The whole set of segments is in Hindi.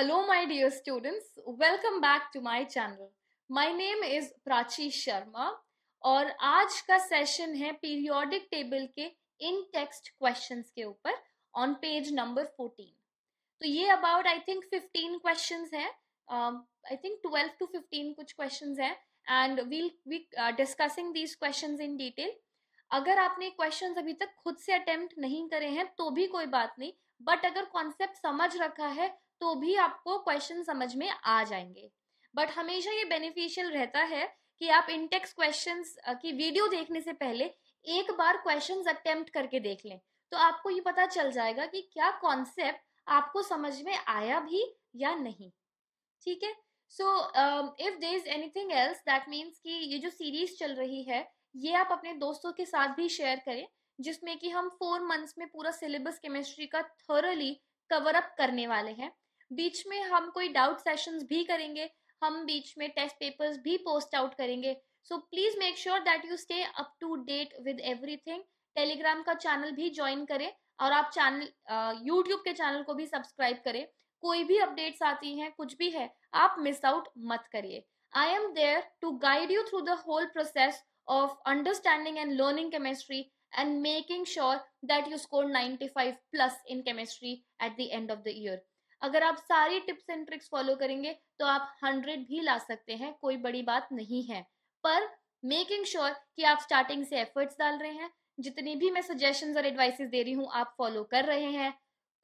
Hello, my dear students. Welcome back to my channel. My name is Prachi Sharma और आज का सेशन है पीरियोडिक टेबल के इन टेक्स्ट क्वेश्चंस के ऊपर ऑन पेज नंबर 14. तो ये अबाउट आई थिंक 15 क्वेश्चंस हैं. आई थिंक 12 to 15 कुछ क्वेश्चंस हैं and we'll be discussing these questions in detail. अगर आपने क्वेश्चंस अभी तक खुद से अटेम्प्ट नहीं करे हैं तो भी कोई बात नहीं, बट अगर कॉन्सेप्ट समझ रखा है तो भी आपको क्वेश्चन समझ में आ जाएंगे. बट हमेशा ये बेनिफिशियल रहता है कि आप इंटेक्स क्वेश्चंस की वीडियो देखने से पहले एक बार क्वेश्चंस अटेम्प्ट करके देख लें, तो आपको ये पता चल जाएगा कि क्या कॉन्सेप्ट आपको समझ में आया भी या नहीं. ठीक है. So if there is anything else that means कि ये जो सीरीज चल रही है ये आप अपने दोस्तों के साथ भी शेयर करें, जिसमें कि हम 4 मंथ्स में पूरा सिलेबस केमिस्ट्री का थॉरली कवर अप करने वाले हैं. बीच में हम कोई डाउट सेशंस भी करेंगे, हम बीच में टेस्ट पेपर्स भी पोस्ट आउट करेंगे. So please make sure that you stay up to date with everything. Telegram का चैनल भी ज्वाइन करें और आप चैनल यूट्यूब के चैनल को भी सब्सक्राइब करें. कोई भी अपडेट्स आती हैं, कुछ भी है, आप मिस आउट मत करिए. I am there to guide you through the whole process of understanding and learning chemistry and making sure that you score 95 plus in chemistry at the end of the year. अगर आप सारी टिप्स एंड ट्रिक्स फॉलो करेंगे तो आप 100 भी ला सकते हैं, कोई बड़ी बात नहीं है. पर मेकिंग श्योर कि आप स्टार्टिंग से एफर्ट्स डाल रहे हैं, जितनी भी मैं सजेशंस और एडवाइसेस दे रही हूँ आप फॉलो कर रहे हैं.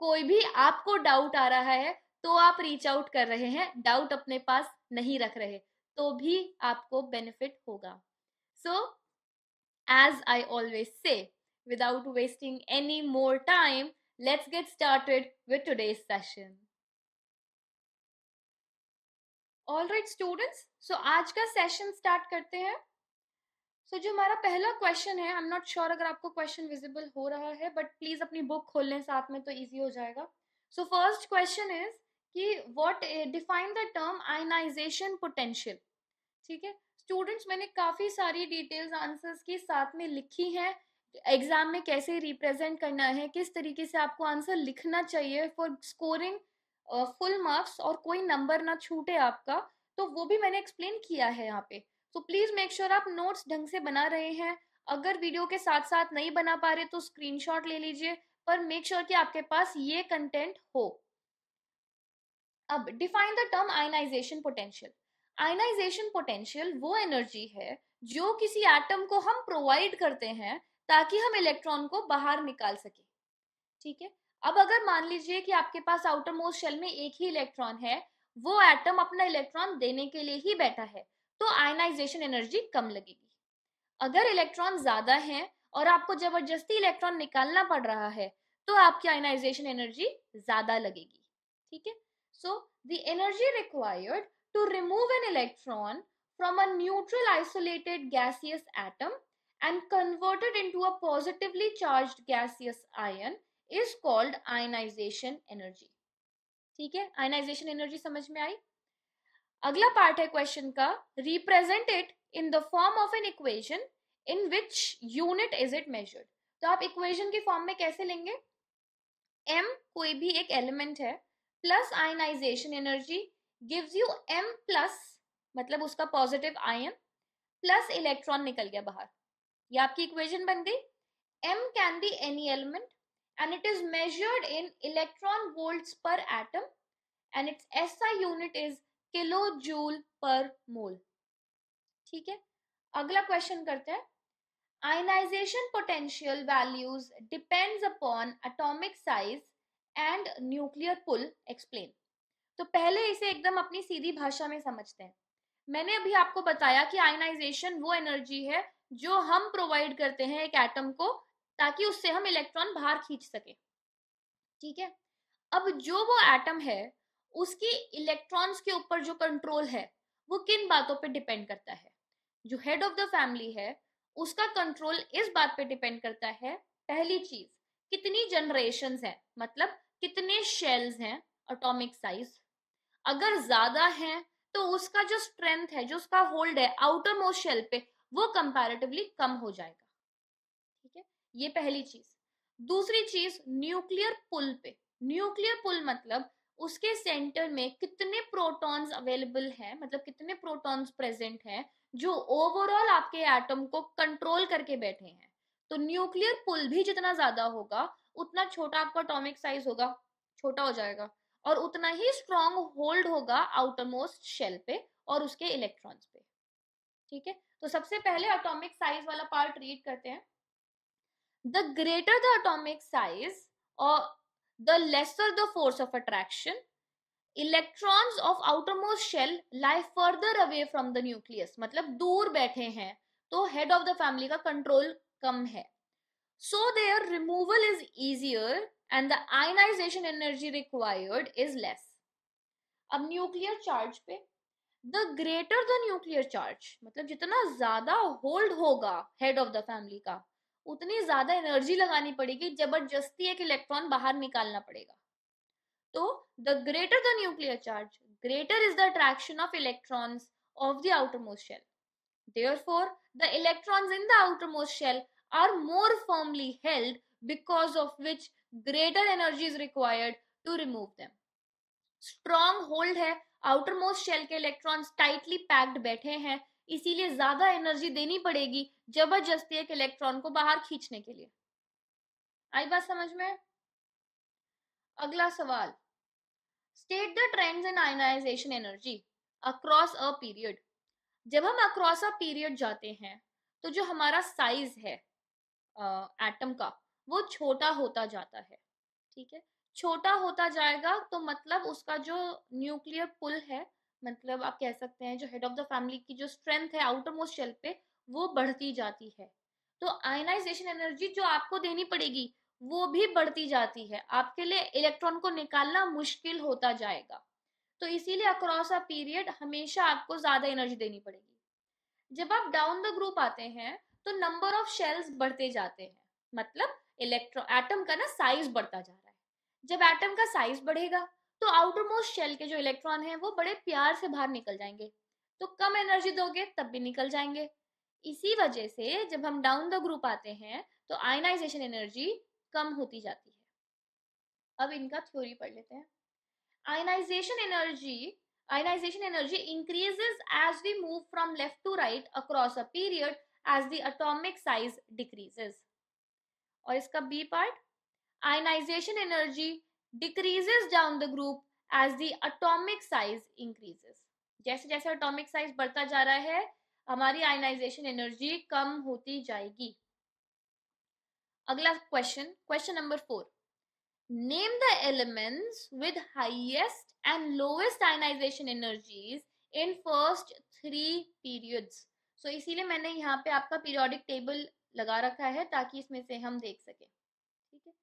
कोई भी आपको डाउट आ रहा है तो आप रीच आउट कर रहे हैं, डाउट अपने पास नहीं रख रहे, तो भी आपको बेनिफिट होगा. So, as I always say, without wasting any more time, let's get started with today's session. Alright students, so आज का सेशन स्टार्ट करते हैं. So जो हमारा पहला क्वेश्चन है, I'm not sure अगर आपको क्वेश्चन विजिबल हो रहा है, बट प्लीज अपनी बुक खोल लें साथ में तो इजी हो जाएगा. So फर्स्ट क्वेश्चन इज कि what define the term ionization potential. ठीक है स्टूडेंट्स, मैंने काफी सारी डिटेल्स आंसर्स के साथ में लिखी हैं. एग्जाम में कैसे रिप्रेजेंट करना है, किस तरीके से आपको आंसर लिखना चाहिए फॉर स्कोरिंग फुल मार्क्स और कोई नंबर ना छूटे आपका, तो वो भी मैंने एक्सप्लेन किया है यहाँ पे. तो प्लीज मेक श्योर आप नोट्स ढंग से बना रहे हैं. अगर वीडियो के साथ साथ नहीं बना पा रहे तो स्क्रीनशॉट ले लीजिए, पर मेक श्योर कि आपके पास ये कंटेंट हो. अब define the term ionisation potential. Ionisation potential वो एनर्जी है जो किसी एटम को हम प्रोवाइड करते हैं ताकि हम इलेक्ट्रॉन को बाहर निकाल सके. ठीक है. अब अगर मान लीजिए कि आपके पास आउटर मोस्ट शेल में एक ही इलेक्ट्रॉन है, वो एटम अपना इलेक्ट्रॉन देने के लिए ही बैठा है, तो आयनाइजेशन एनर्जी कम लगेगी. अगर इलेक्ट्रॉन ज्यादा है और आपको जबरदस्ती इलेक्ट्रॉन निकालना पड़ रहा है तो आपकी आयनाइजेशन एनर्जी ज्यादा लगेगी. ठीक है. So the energy required to remove an electron from a neutral isolated gaseous atom and convert it into a positively charged gaseous ion is called ionization energy. ठीक है, ionization energy समझ में आई. अगला पार्ट है क्वेश्चन का, represent it in the form of an equation in which unit is it measured. तो आप इक्वेशन की फॉर्म में कैसे लेंगे? m कोई भी एक एलिमेंट है plus ionisation energy gives you m plus, मतलब उसका पॉजिटिव आयन प्लस इलेक्ट्रॉन निकल गया बाहर. ये आपकी इक्वेशन बन गई. m can be any element and it is measured in electron volts per atom and its SI unit is kilojoule per mole. ठीक है. अगला क्वेश्चन करते हैं. Ionization potential values depends upon atomic size and nuclear pull. Explain. तो पहले इसे एकदम अपनी सीधी भाषा में समझते हैं. मैंने अभी आपको बताया कि आयनाइजेशन वो एनर्जी है जो हम प्रोवाइड करते हैं एक एटम को ताकि उससे हम इलेक्ट्रॉन बाहर खींच सके. ठीक है. अब जो वो एटम है उसकी इलेक्ट्रॉन्स के ऊपर जो कंट्रोल है वो किन बातों पे डिपेंड करता है. जो हेड ऑफ द फैमिली है उसका कंट्रोल इस बात पे डिपेंड करता है, पहली चीज कितनी जनरेशंस हैं, मतलब कितने शेल्स हैं, एटॉमिक साइज. अगर ज्यादा है तो उसका जो स्ट्रेंथ है, जो उसका होल्ड है आउटर मोस्ट शेल पे, वो कंपैरेटिवली कम हो जाएगा. ठीक है, ये पहली चीज. दूसरी चीज न्यूक्लियर पुल पे. न्यूक्लियर पुल मतलब उसके सेंटर में कितने प्रोटॉन्स अवेलेबल हैं, मतलब कितने प्रोटॉन्स प्रेजेंट हैं जो ओवरऑल आपके एटम को कंट्रोल करके बैठे हैं। तो न्यूक्लियर पुल भी जितना ज्यादा होगा उतना छोटा आपका एटॉमिक साइज होगा, छोटा हो जाएगा, और उतना ही स्ट्रॉन्ग होल्ड होगा आउटर मोस्ट शेल पे और उसके इलेक्ट्रॉन्स पे। ठीक है, तो सबसे पहले एटॉमिक साइज वाला पार्ट रीड करते हैं। The greater the atomic size or the lesser the force of attraction, electrons of outermost shell lie further away from the nucleus, मतलब दूर बैठे हैं तो head of the family का कंट्रोल कम है, so their removal is easier and the ionization energy required is less। अब न्यूक्लियर चार्ज पे, the greater the nuclear charge, मतलब जितना ज्यादा होल्ड होगा हेड ऑफ द फैमिली का उतनी ज्यादा एनर्जी लगानी पड़ेगी, जबरदस्ती एक इलेक्ट्रॉन बाहर निकालना पड़ेगा। तो the greater the nuclear charge, greater is the attraction of electrons of the outermost shell, therefore the electrons in the outermost shell are more firmly held, because of which greater energy is required to remove them। Strong hold है, आउटर मोस्ट शेल के इलेक्ट्रॉन्स टाइटली पैक्ड बैठे हैं, इसीलिए ज्यादा एनर्जी देनी पड़ेगी जबरदस्ती एक इलेक्ट्रॉन को बाहर खींचने के लिए। आई बात समझ में? अगला सवाल, state the trends in ionisation energy across a period. जब हम अक्रॉस अ पीरियड जाते हैं तो जो हमारा साइज है एटम का वो छोटा होता जाता है। ठीक है, छोटा होता जाएगा तो मतलब उसका जो न्यूक्लियर पुल है, मतलब आप कह सकते हैं जो हेड ऑफ द फैमिली की जो स्ट्रेंथ है आउटर मोस्ट शेल पे वो बढ़ती जाती है। तो आयनाइजेशन एनर्जी जो आपको देनी पड़ेगी वो भी बढ़ती जाती है, आपके लिए इलेक्ट्रॉन को निकालना मुश्किल होता जाएगा। तो इसीलिए अक्रॉस अ पीरियड हमेशा आपको ज्यादा एनर्जी देनी पड़ेगी। जब आप डाउन द ग्रुप आते हैं तो नंबर ऑफ शेल्स बढ़ते जाते हैं, मतलब इलेक्ट्रॉन एटम का ना साइज बढ़ता जा रहा है। जब एटम का साइज बढ़ेगा तो आउटर मोस्ट शेल के जो इलेक्ट्रॉन हैं वो बड़े प्यार से बाहर निकल जाएंगे, तो कम एनर्जी दोगे तब भी निकल जाएंगे। इसी वजह से जब हम डाउन द ग्रुप आते हैं तो आयनाइजेशन एनर्जी कम होती जाती है। अब इनका थ्योरी पढ़ लेते हैं। Ionisation energy increases as we move from left to right across a period as the atomic size decreases। और इसका B part, ionization energy decreases down the group as the atomic size increases। जैसे जैसे atomic size बढ़ता जा रहा है हमारी ionization energy कम होती जाएगी। अगला question number 4, name the elements with highest and lowest ionization energies in first 3 periods। सो इसीलिए मैंने यहाँ पे आपका पीरियोडिक टेबल लगा रखा है ताकि इसमें से हम देख सकें। ठीक है,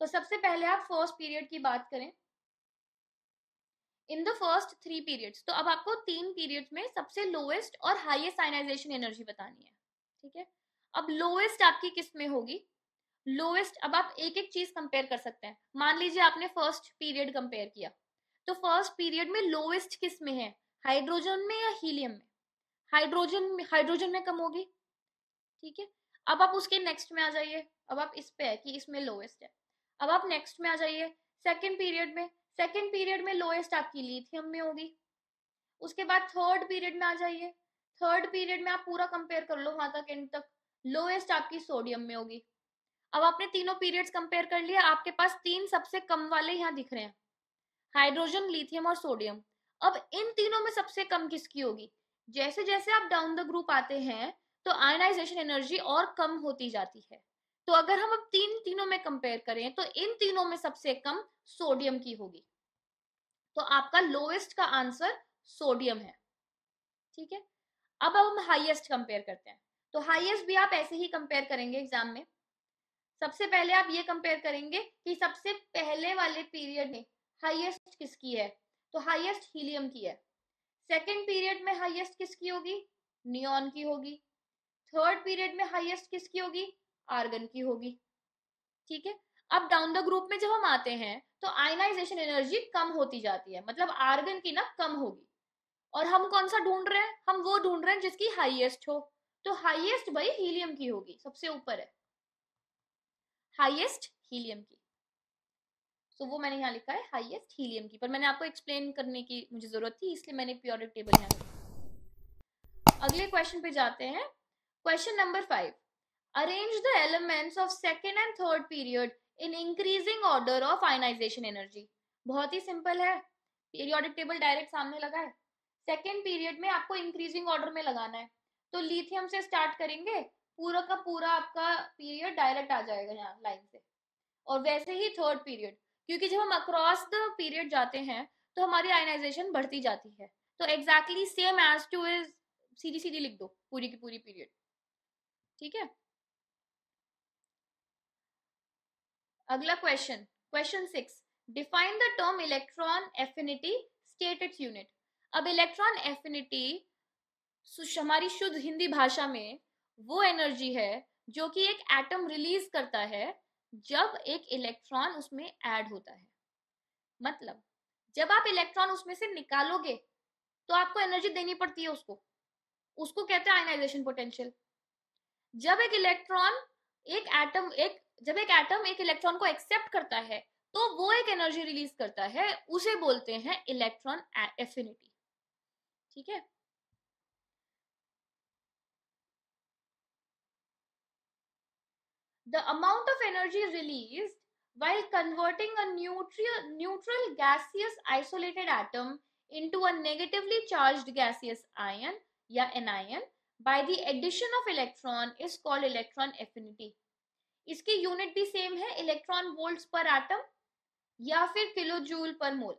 तो सबसे पहले आप फर्स्ट पीरियड की बात करें। इन द फर्स्ट 3 पीरियड्स, तो अब आपको 3 पीरियड्स में सबसे लोएस्ट और हाईएस्ट आयनाइजेशन एनर्जी बतानी है। ठीक है, अब लोएस्ट आपकी किस में होगी? लोएस्ट, अब आप एक एक चीज कंपेयर कर सकते हैं। मान लीजिए आपने फर्स्ट पीरियड कंपेयर किया, तो फर्स्ट पीरियड में लोएस्ट किस में है, हाइड्रोजन में या हीलियम में? हाइड्रोजन में कम होगी। ठीक है, अब आप उसके नेक्स्ट में आ जाइए। अब आप इस पे है कि इसमें लोएस्ट है, अब आप नेक्स्ट में आ जाइए सेकंड पीरियड में। सेकंड पीरियड में लोएस्ट आपकी लिथियम में होगी। उसके बाद थर्ड पीरियड में आ जाइए। थर्ड पीरियड में आप पूरा कंपेयर कर लो वहां तक एंड तक, लोएस्ट आपकी सोडियम में होगी। अब आपने तीनों पीरियड्स कंपेयर कर लिया, आपके पास 3 सबसे कम वाले यहाँ दिख रहे हैं, हाइड्रोजन, लिथियम और सोडियम। अब इन तीनों में सबसे कम किसकी होगी? जैसे जैसे आप डाउन द ग्रुप आते हैं तो आयनाइजेशन एनर्जी और कम होती जाती है। तो अगर हम अब तीनों में कंपेयर करें तो इन तीनों में सबसे कम सोडियम की होगी। तो आपका लोएस्ट का आंसर सोडियम है। ठीक है, अब हम हाईएस्ट कंपेयर करते हैं। तो हाईएस्ट भी आप ऐसे ही कंपेयर करेंगे एग्जाम में। सबसे पहले आप ये कंपेयर करेंगे कि सबसे पहले वाले पीरियड में हाईएस्ट किसकी है, तो हाईएस्ट हीलियम की है। सेकेंड पीरियड में हाईएस्ट किसकी होगी? नियॉन की होगी। थर्ड पीरियड में हाईएस्ट किसकी होगी? आर्गन की होगी। ठीक है, अब डाउन द ग्रुप में जब हम आते हैं तो आयनाइजेशन एनर्जी कम होती जाती है, मतलब आर्गन की ना कम होगी। और हम कौन सा ढूंढ रहे हैं? हम वो ढूंढ रहे हैं जिसकी हाईएस्ट हो। तो हाईएस्ट भाई हीलियम की होगी, सबसे ऊपर है हाईएस्ट हीलियम की। तो वो मैंने यहाँ लिखा है हाईएस्ट हीलियम की, पर मैंने आपको एक्सप्लेन करने की मुझे जरूरत थी, इसलिए मैंने पीरियोडिक टेबल यहाँ लिखा। अगले क्वेश्चन पे जाते हैं। Question number 5, arrange the elements of second and third period in increasing order of ionisation energy. बहुत ही सिंपल है, पीरियोडिक टेबल डायरेक्ट सामने लगा है। सेकेंड पीरियड में आपको इंक्रीजिंग ऑर्डर में लगाना है, तो लिथियम से स्टार्ट करेंगे, पूरा का पूरा आपका पीरियड डायरेक्ट आ जाएगा यहाँ लाइन से। और वैसे ही थर्ड पीरियड, क्योंकि जब हम अक्रॉस द पीरियड जाते हैं तो हमारी आयनाइजेशन बढ़ती जाती है, तो exactly same as two is सीधी सीधी लिख दो पूरी की पूरी पीरियड। ठीक है, अगला question, question 6, define the term electron affinity, state its unit. अब इलेक्ट्रॉन एफिनिटी हमारी शुद्ध हिंदी भाषा में वो एनर्जी है जो कि एक एटम रिलीज करता है जब एक इलेक्ट्रॉन उसमें ऐड होता है। मतलब जब आप इलेक्ट्रॉन उसमें से निकालोगे तो आपको एनर्जी देनी पड़ती है उसको, उसको कहते हैं आयनाइजेशन पोटेंशियल। जब एक इलेक्ट्रॉन जब एक एटम एक इलेक्ट्रॉन को एक्सेप्ट करता है तो वो एक एनर्जी रिलीज करता है, उसे बोलते हैं इलेक्ट्रॉन एफिनिटी। ठीक है, the amount of energy released while converting a neutral gaseous isolated atom into a negatively charged gaseous ion या anion by the addition of electron is called electron affinity। इसकी यूनिट भी सेम है, इलेक्ट्रॉन वोल्ट्स पर एटम या फिर kilo joule per mole.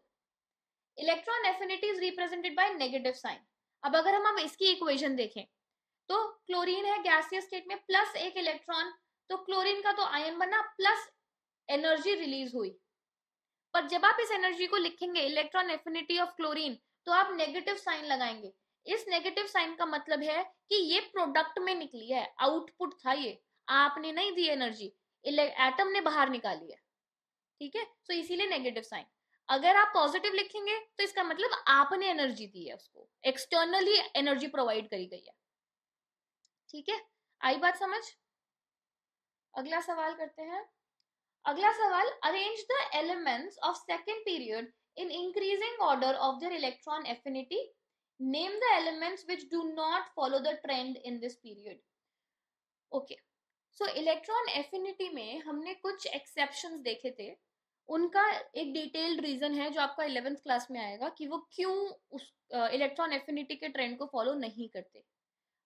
Electron affinity is represented by negative sign. अब अगर हम इसकी इक्वेशन देखें तो क्लोरीन है गैसियस स्टेट में, प्लस एक इलेक्ट्रॉन, तो क्लोरीन का तो आयन बना प्लस एनर्जी रिलीज हुई। पर जब आप इस एनर्जी को लिखेंगे इलेक्ट्रॉन एफिनिटी ऑफ क्लोरीन, तो आप नेगेटिव साइन लगाएंगे। इस नेगेटिव साइन का मतलब है कि ये प्रोडक्ट में निकली है, आउटपुट था ये, आपने नहीं दी एनर्जी, एटम ने बाहर निकाली है। ठीक है, तो इसीलिए नेगेटिव साइन। अगर आप पॉजिटिव लिखेंगे तो इसका मतलब आपने एनर्जी दी है, उसको एक्सटर्नली एनर्जी प्रोवाइड करी गई है। ठीक है, आई बात समझ। अगला सवाल करते हैं। अगला सवाल, arrange the elements of second period in increasing order of their electron affinity, name the elements which do not follow the trend in this period. Okay, so electron affinity में हमने कुछ एक्सेप्शंस देखे थे, उनका एक डिटेल्ड रीजन है जो आपका 11th क्लास में आएगा कि वो क्यों उस इलेक्ट्रॉन एफिनिटी के ट्रेंड को फॉलो नहीं करते।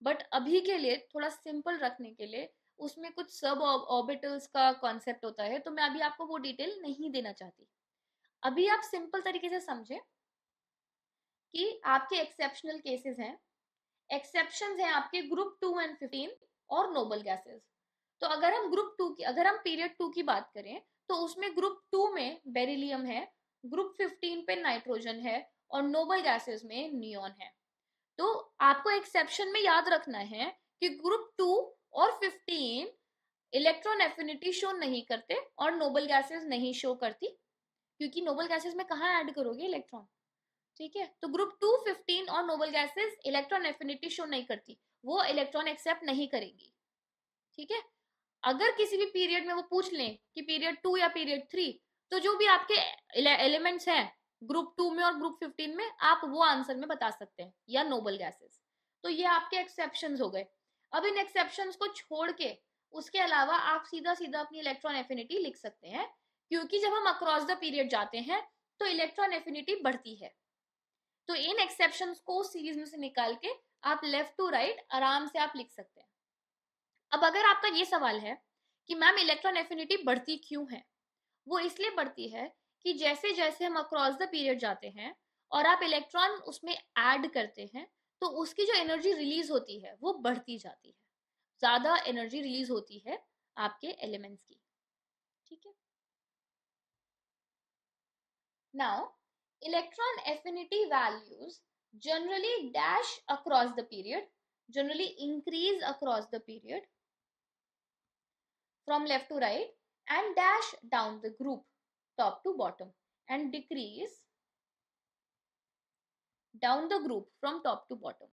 बट अभी के लिए थोड़ा सिंपल रखने के लिए उसमें कुछ सब ऑर्बिटल्स का कॉन्सेप्ट होता है, तो मैं अभी आपको वो डिटेल नहीं देना चाहती। अभी आप सिंपल तरीके से समझे कि आपके एक्सेप्शनल केसेस हैं, एक्सेप्शंस हैं आपके ग्रुप 2 एंड 15 और नोबल गैसेस। तो अगर हम अगर हम पीरियड 2 की बात करें तो उसमें ग्रुप 2 में बेरिलियम है, ग्रुप 15 पे नाइट्रोजन है और नोबल गैसेस में नियॉन है। तो आपको एक्सेप्शन में याद रखना है कि ग्रुप 2 और 15 इलेक्ट्रॉन एफिनिटी शो नहीं करते और नोबल गैसेस नहीं शो करती, क्योंकि नोबल गैसेस में कहाँ ऐड करोगे इलेक्ट्रॉन। ठीक है, तो ग्रुप 2, 15 और noble gases electron affinity show नहीं करती, वो इलेक्ट्रॉन एक्सेप्ट नहीं करेंगी। ठीक है, अगर किसी भी पीरियड में वो पूछ लें कि पीरियड 2 या पीरियड 3, तो जो भी आपके एलिमेंट्स हैं ग्रुप 2 में और ग्रुप 15 में, आप वो आंसर में बता सकते हैं, या नोबल गैसेस। तो ये आपके एक्सेप्शंस हो गए। अब इन एक्सेप्शंस को छोड़ के उसके अलावा आप सीधा सीधा अपनी इलेक्ट्रॉन एफिनिटी लिख सकते हैं, क्योंकि जब हम अक्रॉस द पीरियड जाते हैं तो इलेक्ट्रॉन एफिनिटी बढ़ती है। तो इन एक्सेप्शंस को सीरीज में से निकाल के आप लेफ्ट टू राइट आराम से आप लिख सकते हैं। अब अगर आपका ये सवाल है कि मैम इलेक्ट्रॉन एफिनिटी बढ़ती क्यों है, वो इसलिए बढ़ती है कि जैसे जैसे हम अक्रॉस द पीरियड जाते हैं और आप इलेक्ट्रॉन उसमें ऐड करते हैं, तो उसकी जो एनर्जी रिलीज होती है वो बढ़ती जाती है, ज्यादा एनर्जी रिलीज होती है आपके एलिमेंट्स की। ठीक है, now electron affinity values generally dash across the period, generally increase across the period from left to right and dash down the group top to bottom and decrease down the group from top to bottom.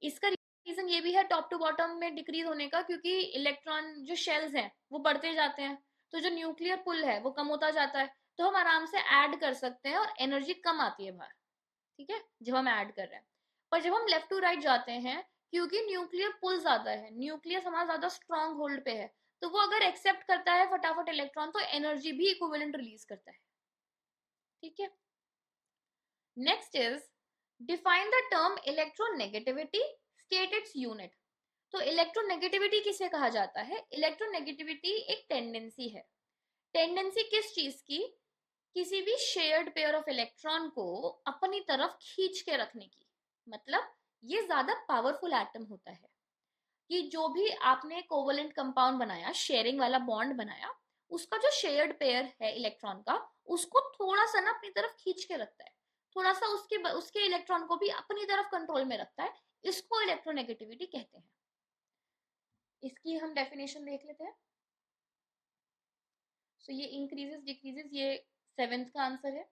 इसका रीजन ये भी है टॉप टू बॉटम में डिक्रीज होने का, क्योंकि इलेक्ट्रॉन जो शेल्स हैं वो बढ़ते जाते हैं, तो जो न्यूक्लियर पुल है वो कम होता जाता है, तो हम आराम से ऐड कर सकते हैं और एनर्जी कम आती है बाहर, ठीक है, जब हम ऐड कर रहे हैं। पर जब हम लेफ्ट टू राइट जाते हैं, क्योंकि न्यूक्लियर पुल ज्यादा है, न्यूक्लियस हमारा ज्यादा स्ट्रॉन्ग होल्ड पे है, तो वो अगर एक्सेप्ट करता है फटाफट इलेक्ट्रॉन तो एनर्जी भी इक्विवेलेंट रिलीज करता है, ठीक है। Next is define the term electronegativity, state its unit. तो इलेक्ट्रोनेगेटिविटी किसे कहा जाता है? इलेक्ट्रोनेगेटिविटी एक टेंडेंसी है। टेंडेंसी किस चीज की? किसी भी शेयर्ड पेयर ऑफ इलेक्ट्रॉन को अपनी तरफ खींच के रखने की। मतलब ये ज्यादा पावरफुल एटम होता है कि जो भी आपने कोवलेंट कंपाउंड बनाया, शेयरिंग वाला बॉन्ड बनाया, उसका जो शेयर्ड पेयर है इलेक्ट्रॉन का, उसको थोड़ा सा ना अपनी तरफ खींच के रखता है, थोड़ा सा उसके इलेक्ट्रॉन को भी अपनी तरफ कंट्रोल में रखता है। इसको इलेक्ट्रोनेगेटिविटी कहते हैं। इसकी हम डेफिनेशन देख लेते हैं। सो ये इंक्रीजेस डिक्रीजेस, ये 7th का आंसर है।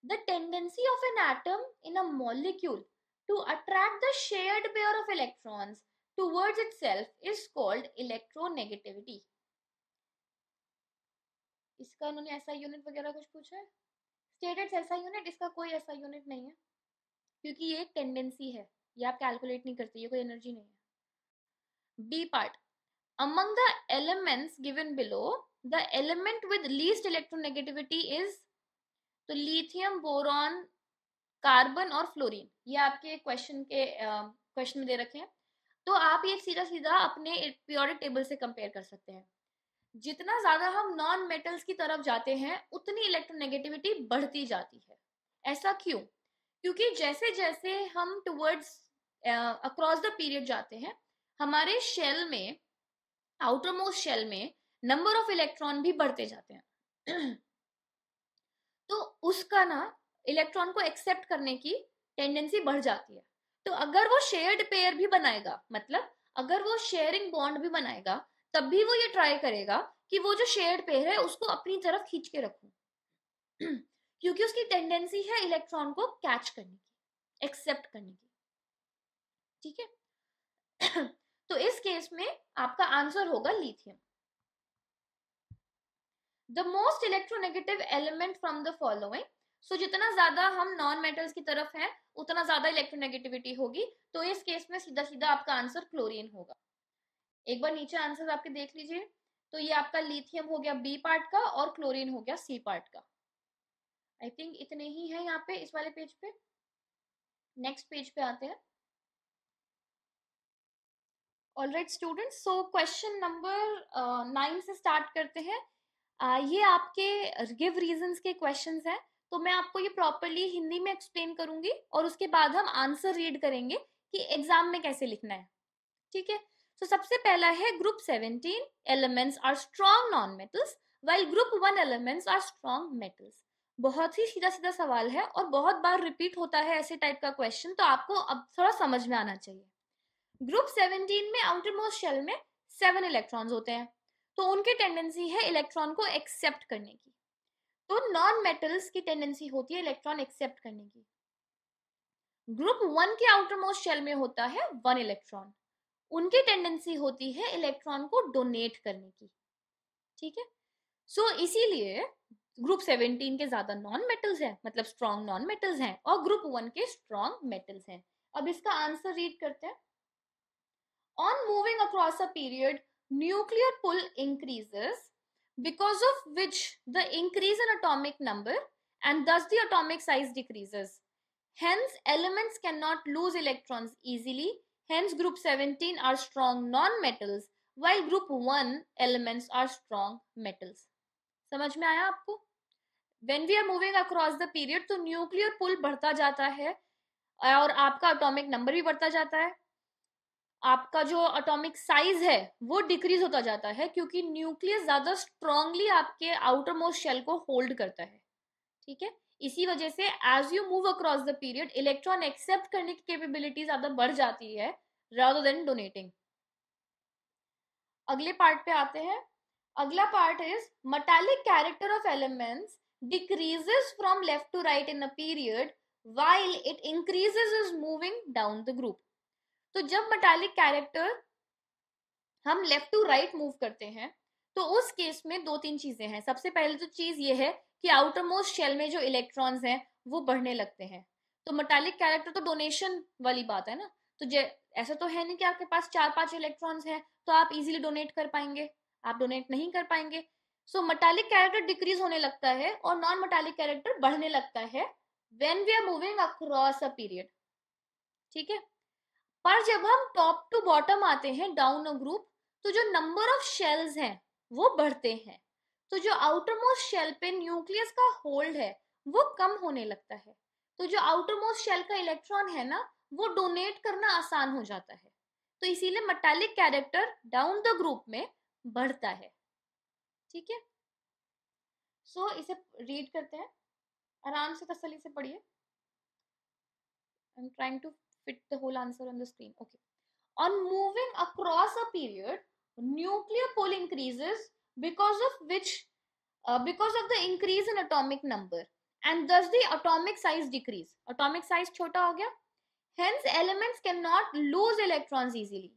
The tendency of an atom in a molecule to attract the shared pair of electrons towards itself is called electronegativity. इसका उन्होंने ऐसा यूनिट वगैरह कुछ पूछा है? स्टेटेड ऐसा यूनिट, इसका कोई ऐसा यूनिट नहीं है, क्योंकि ये एक टेंडेंसी है, ये आप कैलकुलेट नहीं करते, ये कोई एनर्जी नहीं है। B part, among the elements given below, the element with least electronegativity is, तो लिथियम, बोरॉन, कार्बन और फ्लोरीन, ये आपके क्वेश्चन में दे रखे हैं। तो आप ये सीधा सीधा अपने पीरियोडिक टेबल से कंपेयर कर सकते हैं। जितना ज्यादा हम नॉन मेटल्स की तरफ जाते हैं उतनी इलेक्ट्रोनेगेटिविटी बढ़ती जाती है। ऐसा क्यों? क्योंकि जैसे जैसे हम टुवर्ड्स अक्रॉस द पीरियड जाते हैं, हमारे शेल में, आउटर मोस्ट शेल में नंबर ऑफ इलेक्ट्रॉन भी बढ़ते जाते हैं। तो उसका ना इलेक्ट्रॉन को एक्सेप्ट करने की टेंडेंसी बढ़ जाती है। तो अगर वो शेयर्ड पेयर भी बनाएगा, मतलब अगर वो शेयरिंग बॉन्ड भी बनाएगा, तब भी वो ये ट्राई करेगा कि वो जो शेयर्ड पेयर है उसको अपनी तरफ खींच के रखूं। क्योंकि उसकी टेंडेंसी है इलेक्ट्रॉन को कैच करने की, एक्सेप्ट करने की, ठीक है। तो इस केस में आपका आंसर होगा lithium. The most electronegative element from the following, so जितना ज्यादा हम नॉन मेटल्स की तरफ हैं उतना ज्यादा इलेक्ट्रोनेगेटिविटी होगी। तो इस केस में सीधा सीधा आपका आंसर क्लोरीन होगा। एक बार नीचे आंसर आपके देख लीजिए। तो ये आपका लिथियम हो गया बी पार्ट का और क्लोरीन हो गया सी पार्ट का। आई थिंक इतने ही है यहाँ पे इस वाले पेज पे। नेक्स्ट पेज पे आते हैं। Alright students, so question number 9 से स्टार्ट करते हैं। ये आपके गिव रीजंस के क्वेश्चंस हैं, तो मैं आपको ये प्रॉपरली हिंदी में एक्सप्लेन करूंगी और उसके बाद हम आंसर रीड करेंगे कि एग्जाम में कैसे लिखना है, ठीक है। तो सबसे पहला है group 17 elements are strong non metals while group 1 elements are strong metals. बहुत ही सीधा सीधा सवाल है और बहुत बार रिपीट होता है ऐसे टाइप का क्वेश्चन, तो आपको अब थोड़ा समझ में आना चाहिए। ग्रुप 17 में आउटर मोस्ट शेल में 7 इलेक्ट्रॉन्स होते हैं, तो उनकी टेंडेंसी है इलेक्ट्रॉन को एक्सेप्ट करने की। तो नॉन मेटल्स की टेंडेंसी होती है इलेक्ट्रॉन एक्सेप्ट करने की। ग्रुप 1 के आउटर मोस्ट शेल में होता है 1 इलेक्ट्रॉन, उनकी टेंडेंसी होती है इलेक्ट्रॉन को डोनेट करने की, ठीक है। सो इसीलिए ग्रुप 17 के ज्यादा नॉन मेटल्स हैं, मतलब स्ट्रॉन्ग नॉन मेटल्स हैं, और ग्रुप 1 के स्ट्रॉन्ग मेटल्स हैं। अब इसका आंसर रीड करते हैं। On moving across a period, nuclear pull increases, because of which the increase in atomic number and thus the atomic size decreases. Hence, elements cannot lose electrons easily. Hence, group 17 are strong non-metals, while group 1 elements are strong metals. समझ में आया आपको? When we are moving across the period, तो nuclear pull बढ़ता जाता है और आपका atomic number भी बढ़ता जाता है। आपका जो एटॉमिक साइज है वो डिक्रीज होता जाता है, क्योंकि न्यूक्लियस ज्यादा स्ट्रांगली आपके आउटर मोस्ट शेल को होल्ड करता है, ठीक है। इसी वजह से as you move across the period electron accept करने की कैपेबिलिटी ज्यादा बढ़ जाती है रादर देन डोनेटिंग। अगले पार्ट पे आते हैं। अगला part is metallic character of elements decreases from left to right in a period while it increases is moving down the group. तो जब मेटालिक कैरेक्टर हम लेफ्ट टू राइट मूव करते हैं तो उस केस में दो तीन चीजें हैं। सबसे पहले तो चीज ये है कि आउटर मोस्ट शेल में जो इलेक्ट्रॉन्स हैं वो बढ़ने लगते हैं। तो मेटालिक कैरेक्टर तो डोनेशन वाली बात है ना, तो ऐसा तो है नहीं कि आपके पास 4-5 इलेक्ट्रॉन्स हैं तो आप इजीली डोनेट कर पाएंगे, आप डोनेट नहीं कर पाएंगे। सो मेटालिक कैरेक्टर डिक्रीज होने लगता है और नॉन मेटालिक कैरेक्टर बढ़ने लगता है when we are moving across a period. ठीक है, पर जब हम टॉप टू बॉटम आते हैं डाउन अ ग्रुप, तो जो नंबर ऑफ शेल्स हैं वो बढ़ते हैं। तो जो आउटर मोस्ट शेल पे न्यूक्लियस का होल्ड है वो कम होने लगता है। तो जो आउटर मोस्ट शेल का इलेक्ट्रॉन है ना, वो डोनेट करना आसान हो जाता है। तो इसीलिए metallic character down the group में बढ़ता है। ठीक है, सो इसे रीड करते हैं, आराम से तसल्ली से पढ़िए। I am trying to fit the whole answer on the screen. Okay. On moving across a period, nuclear pull increases because of because of the increase in atomic number, and thus the atomic size decrease. Atomic size छोटा हो गया, hence elements cannot lose electrons easily.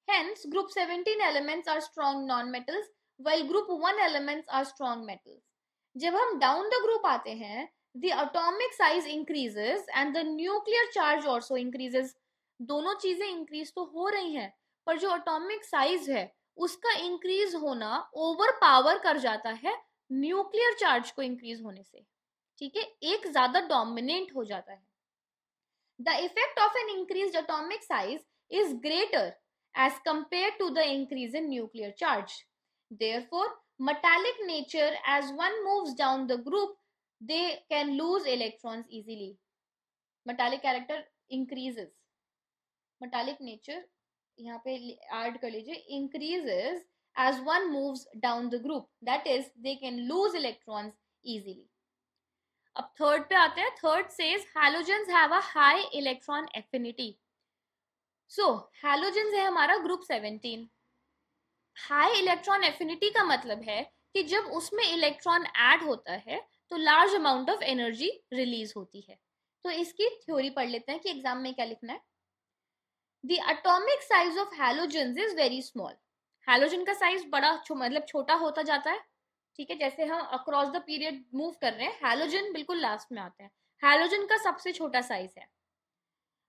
Hence, group 17 elements are strong non-metals, while group 1 elements are strong metals. जब हम down the group आते हैं, the atomic size increases and the nuclear charge also increases. दोनों चीजें increase तो हो रही हैं, पर जो atomic size है उसका increase होना over power कर जाता है nuclear charge को increase होने से। ठीक है, एक ज्यादा dominant हो जाता है। The effect of an increased atomic size is greater as compared to the increase in nuclear charge. Therefore, metallic nature, as one moves down the group, they can lose electrons easily. Metallic character increases. Metallic nature यहाँ पे add कर लीजिए, increases as one moves down the group. That is, they can lose electrons easily. अब थर्ड पे आते हैं। Third says halogens have a high electron affinity. So halogens है हमारा ग्रुप 17। हाई इलेक्ट्रॉन एफिनिटी का मतलब है कि जब उसमें इलेक्ट्रॉन ऐड होता है तो large amount of energy release होती है। तो इसकी थ्योरी पढ़ लेते हैं कि एग्जाम में क्या लिखना है। The atomic size of halogens is very small. Halogen का साइज बड़ा मतलब छोटा होता जाता है। ठीक है, जैसे हम अक्रॉस द पीरियड मूव कर रहे हैं, हैलोजन बिल्कुल लास्ट में आते हैं। हैलोजन का सबसे छोटा साइज है।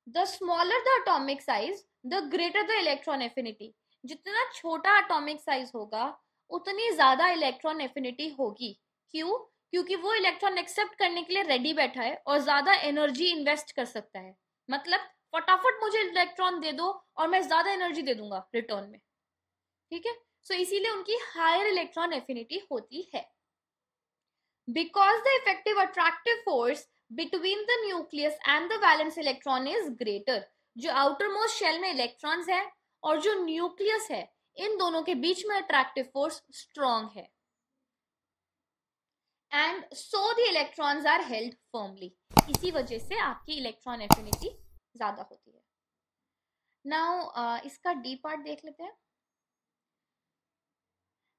The smaller the atomic size the greater the electron affinity. जितना छोटा एटॉमिक साइज होगा उतनी ज्यादा इलेक्ट्रॉन एफिनिटी होगी। क्यों? क्योंकि वो इलेक्ट्रॉन एक्सेप्ट करने के लिए रेडी बैठा है और ज्यादा एनर्जी इन्वेस्ट कर सकता है। मतलब फटाफट मुझे इलेक्ट्रॉन दे दो और मैं ज्यादा एनर्जी दे दूंगा रिटर्न में। ठीक है, सो इसीलिए उनकी हायर इलेक्ट्रॉन एफिनिटी होती है। Because the effective attractive force between the nucleus and the valence electron is greater. जो outermost shell में electrons है और जो nucleus है, इन दोनों के बीच में attractive force strong है। And so the electrons are held firmly. इसी वजह से आपकी इलेक्ट्रॉन एफिनिटी ज्यादा होती है। नाउ इसका डी पार्ट देख लेते हैं।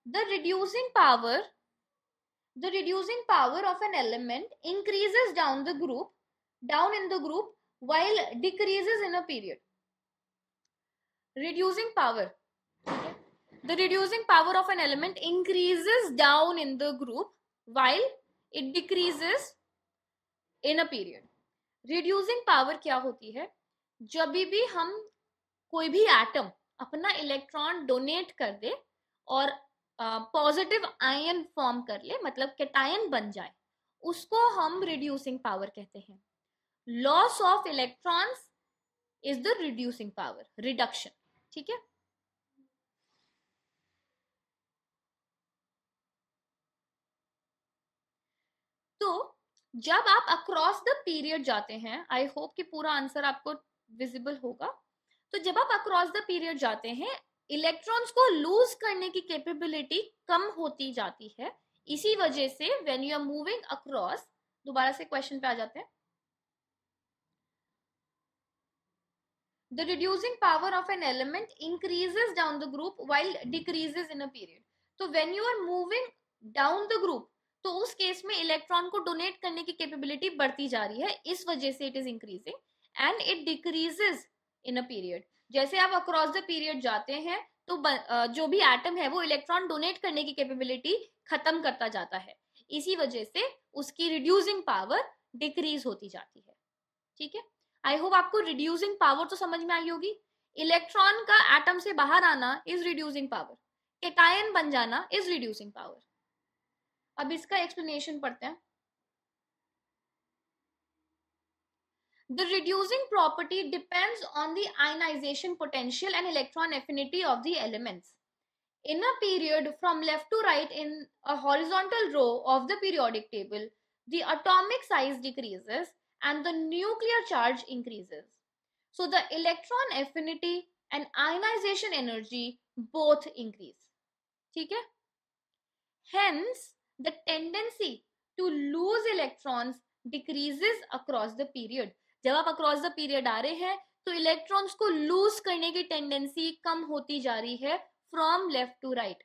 The reducing power of an element increases down in the group while decreases in a period. Reducing power, the reducing power of an element increases down in the group while it decreases in a period. Reducing power क्या होती है? जब भी हम कोई भी एटम अपना इलेक्ट्रॉन डोनेट कर दे और पॉजिटिव आयन फॉर्म कर ले, मतलब कैटायन बन जाए, उसको हम रिड्यूसिंग पावर कहते हैं। Loss of electrons is the reducing power, reduction. ठीक है, तो जब आप अक्रॉस द पीरियड जाते हैं, आई होप कि पूरा आंसर आपको विजिबल होगा। तो जब आप अक्रॉस द पीरियड जाते हैं, इलेक्ट्रॉन्स को लूज करने की कैपेबिलिटी कम होती जाती है। इसी वजह से when you are moving across, दोबारा से क्वेश्चन पे आ जाते हैं। The reducing power of an element increases down the group while decreases in a period. तो when you are moving down the group, तो उस केस में इलेक्ट्रॉन को डोनेट करने की कैपेबिलिटी बढ़ती जा रही है, इस वजह से it is increasing and it decreases in a period. जैसे आप अक्रॉस द पीरियड जाते हैं तो जो भी एटम है वो इलेक्ट्रॉन डोनेट करने की कैपेबिलिटी खत्म करता जाता है, इसी वजह से उसकी रिड्यूसिंग पावर डिक्रीज होती जाती है। ठीक है, आई होप आपको रिड्यूसिंग पावर तो समझ में आई होगी। इलेक्ट्रॉन का एटम से बाहर आना इज रिड्यूसिंग पावर, केटायन बन जाना इज रिड्यूसिंग पावर। अब इसका एक्सप्लेनेशन पढ़ते हैं। The reducing property depends on the ionization potential and electron affinity of the elements. In a period from left to right in a horizontal row of the periodic table, the atomic size decreases and the nuclear charge increases. So the electron affinity and ionization energy both increase. ठीक है? Hence, the tendency to lose electrons decreases across the period. जब आप across the period आ रहे हैं तो इलेक्ट्रॉन्स को लूज करने की टेंडेंसी कम होती जा रही है from left to right,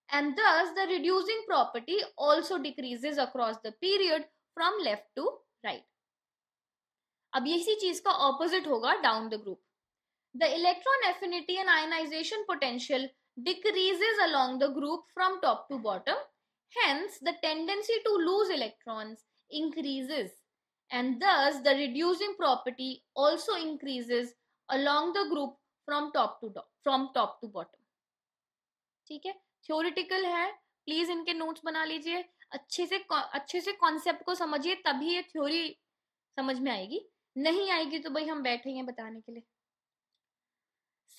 and thus the reducing property also decreases across the period from left to right. अब इसी चीज का ऑपोजिट होगा down the group. The electron affinity and ionization potential decreases along the group from top to bottom. Hence, the tendency to lose electrons increases, and thus the reducing property also increases along the group from top to bottom. ठीक है, थ्योरेटिकल है, प्लीज इनके नोट्स बना लीजिए, अच्छे से कॉन्सेप्ट को समझिए, तभी ये थ्योरी समझ में आएगी, नहीं आएगी तो भाई हम बैठे हैं बताने के लिए।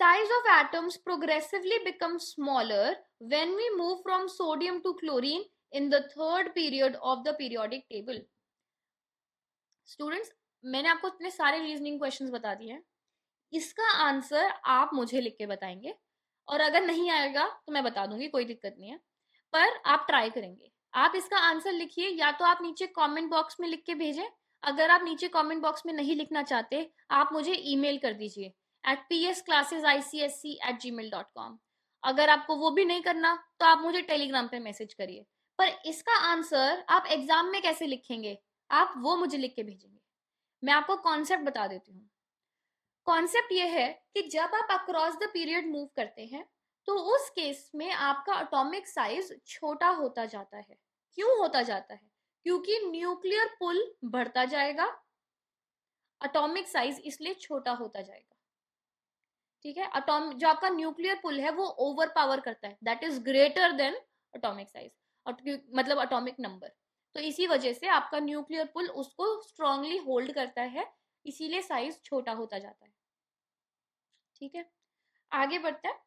Size of atoms progressively becomes smaller when we move from sodium to chlorine in the third period of the periodic table. Students, मैंने आपको इतने सारे रीजनिंग क्वेश्चंस बता दिए हैं, इसका आंसर आप मुझे लिख के बताएंगे, और अगर नहीं आएगा तो मैं बता दूंगी, कोई दिक्कत नहीं है, पर आप ट्राई करेंगे। आप इसका आंसर लिखिए, या तो आप नीचे कमेंट बॉक्स में लिख के भेजें, अगर आप नीचे कमेंट बॉक्स में नहीं लिखना चाहते आप मुझे ईमेल कर दीजिए at psclassesicsc@gmail.com। अगर आपको वो भी नहीं करना तो आप मुझे टेलीग्राम पे मैसेज करिए, पर इसका आंसर आप एग्जाम में कैसे लिखेंगे आप वो मुझे लिख के भेजेंगे। मैं आपको कॉन्सेप्ट बता देती हूँ। कॉन्सेप्ट ये है कि जब आप अक्रॉस द पीरियड मूव करते हैं तो उस केस में आपका एटॉमिक साइज छोटा होता जाता है। क्यों होता जाता है? क्योंकि न्यूक्लियर पुल बढ़ता जाएगा, एटॉमिक साइज इसलिए छोटा होता जाएगा। ठीक है, जो आपका न्यूक्लियर पुल है वो ओवर पावर करता है, that is greater than atomic size, मतलब एटॉमिक नंबर, तो इसी वजह से आपका न्यूक्लियर पुल उसको स्ट्रांगली होल्ड करता है, इसीलिए साइज छोटा होता जाता है। ठीक है, आगे बढ़ते हैं।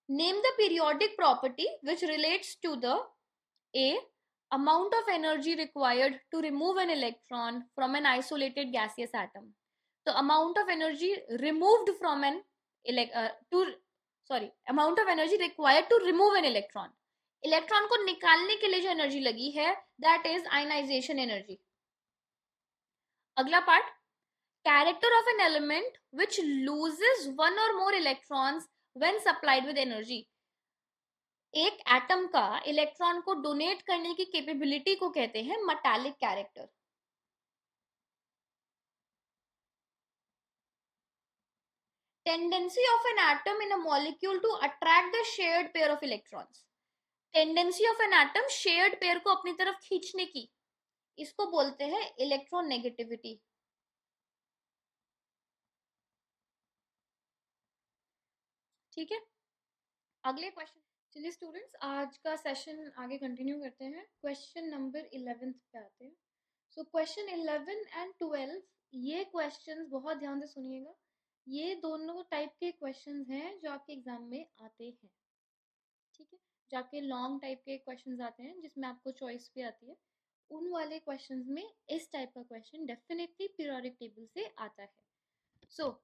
Name the periodic property which relates to the a amount of energy required to remove an electron from an isolated gaseous atom. So amount of energy removed from an amount of energy required to remove an electron. Electron को निकालने के लिए जो एनर्जी लगी है दैट इज आयनाइजेशन एनर्जी। अगला part, character of an element which loses one or more electrons when supplied with energy. एक एटम का इलेक्ट्रॉन को डोनेट करने की कैपेबिलिटी को कहते हैं metallic character. Tendency of an atom in a molecule to attract the shared pair of electrons. Tendency of an atom shared pair को अपनी तरफ खींचने की, इसको बोलते हैं इलेक्ट्रोनेगेटिविटी। ठीक है, अगले क्वेश्चन। चलिए स्टूडेंट्स, आज का सेशन आगे कंटिन्यू करते हैं। क्वेश्चन नंबर 11 पे आते हैं। सो क्वेश्चन 11 एंड 12, ये क्वेश्चंस बहुत ध्यान से सुनिएगा, ये दोनों टाइप के क्वेश्चंस हैं जो आपके एग्जाम में आते हैं। ठीक है, जो आपके लॉन्ग टाइप के क्वेश्चंस आते हैं जिसमें आपको चॉइस भी आती है, उन वाले क्वेश्चंस में इस टाइप का क्वेश्चन डेफिनेटली पीरियोडिक टेबल से आता है। So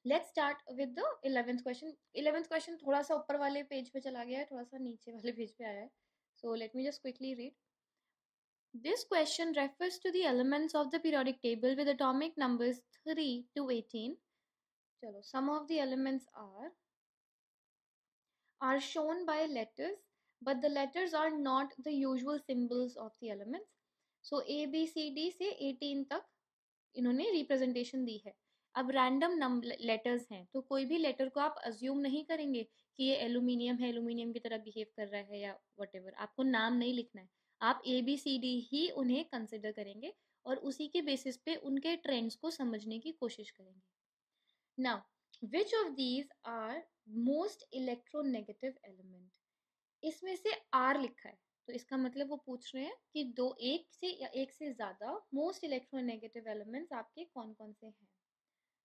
let's start with the 11th question. 11th question थोड़ा सा ऊपर वाले पेज पे चला गया है, थोड़ा सा नीचे वाले पेज पे आया है, so let me just quickly read. This question refers to the elements of the periodic table with atomic numbers 3 to 18. चलो, some of the elements are shown by letters, but the letters are not the usual symbols of the elements. So A B C D से 18 तक इन्होंने रिप्रेजेंटेशन दी है। अब रैंडम लेटर्स हैं तो कोई भी लेटर को आप अज्यूम नहीं करेंगे कि ये एल्यूमिनियम है, एल्यूमिनियम की तरह बिहेव कर रहा है या वटेवर, आपको नाम नहीं लिखना है। आप ABCD ही उन्हें कंसिडर करेंगे और उसी के बेसिस पे उनके ट्रेंड्स को समझने की कोशिश करेंगे। Now, which of these are most electronegative element? इसमें से R लिखा है, तो इसका मतलब वो पूछ रहे हैं कि एक से या एक से ज्यादा मोस्ट इलेक्ट्रोनेगेटिव एलिमेंट्स आपके कौन कौन से हैं।